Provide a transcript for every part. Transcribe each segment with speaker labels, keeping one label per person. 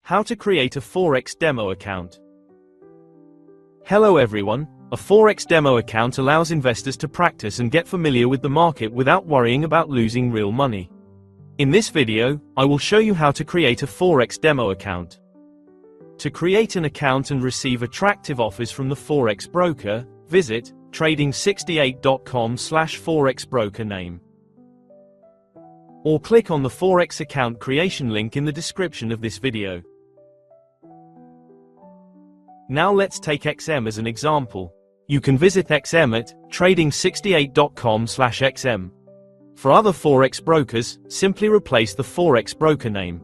Speaker 1: How to create a Forex demo account. Hello everyone, a Forex demo account allows investors to practice and get familiar with the market without worrying about losing real money. In this video, I will show you how to create a Forex demo account. To create an account and receive attractive offers from the Forex broker, visit trading68.com/Forex broker name. Or click on the Forex account creation link in the description of this video. Now let's take XM as an example. You can visit XM at trading68.com/XM. For other Forex brokers, simply replace the Forex broker name.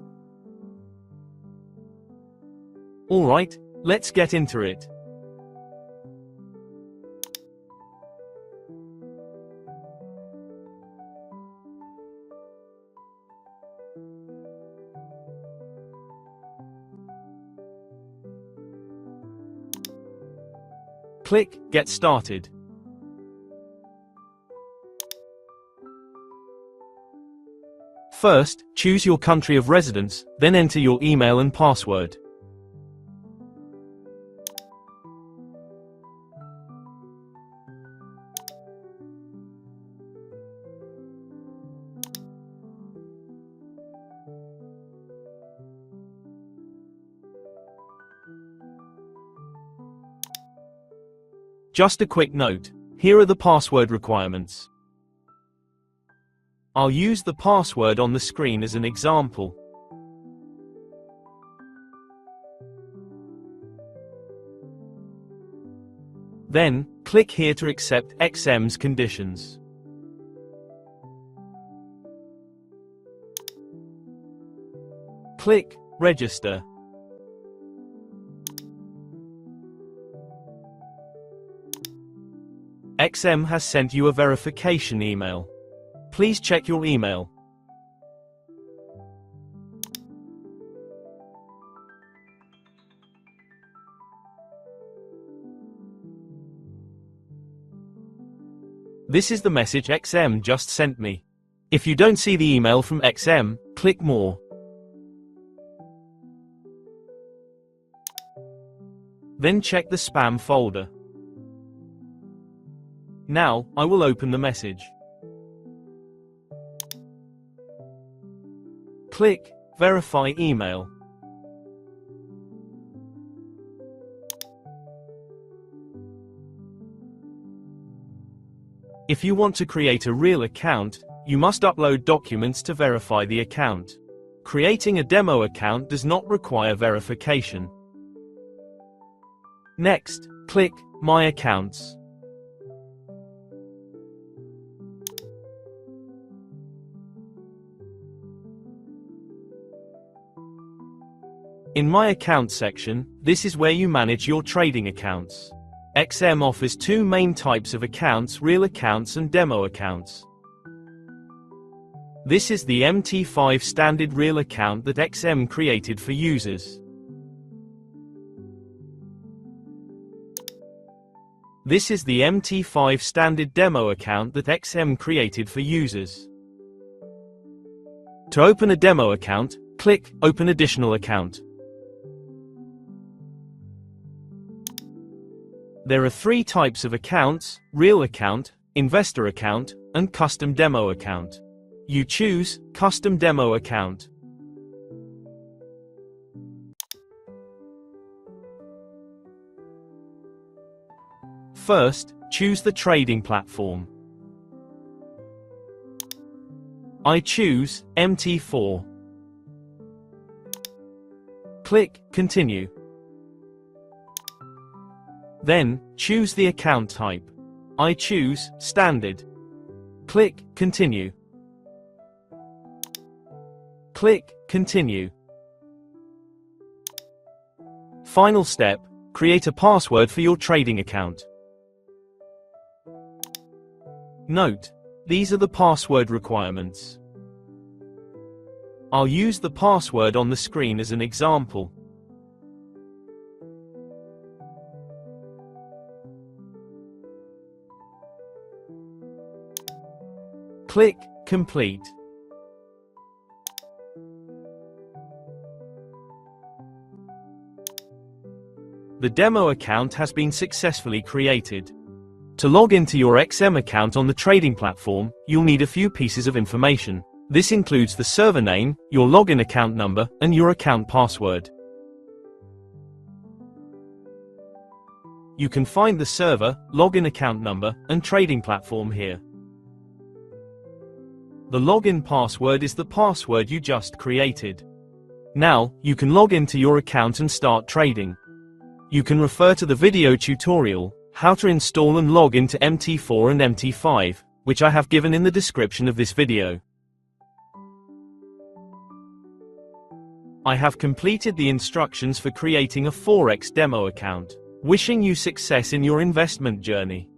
Speaker 1: Alright, let's get into it. Click Get Started. First, choose your country of residence, then enter your email and password. Just a quick note, here are the password requirements. I'll use the password on the screen as an example. Then, click here to accept XM's conditions. Click Register. XM has sent you a verification email. Please check your email. This is the message XM just sent me. If you don't see the email from XM, click More. Then check the spam folder. Now, I will open the message. Click Verify Email. If you want to create a real account, you must upload documents to verify the account. Creating a demo account does not require verification. Next, click My Accounts. In My Account section, this is where you manage your trading accounts. XM offers two main types of accounts: real accounts and demo accounts. This is the MT5 standard real account that XM created for users. This is the MT5 standard demo account that XM created for users. To open a demo account, click Open Additional Account. There are three types of accounts: real account, investor account, and custom demo account. You choose Custom Demo Account. First, choose the trading platform. I choose MT4. Click Continue. Then, choose the account type. I choose Standard. Click Continue. Click Continue. Final step, create a password for your trading account. Note, these are the password requirements. I'll use the password on the screen as an example. Click Complete. The demo account has been successfully created. To log into your XM account on the trading platform, you'll need a few pieces of information. This includes the server name, your login account number, and your account password. You can find the server, login account number, and trading platform here. The login password is the password you just created. Now, you can log into your account and start trading. You can refer to the video tutorial, how to install and log into MT4 and MT5, which I have given in the description of this video. I have completed the instructions for creating a Forex demo account. Wishing you success in your investment journey.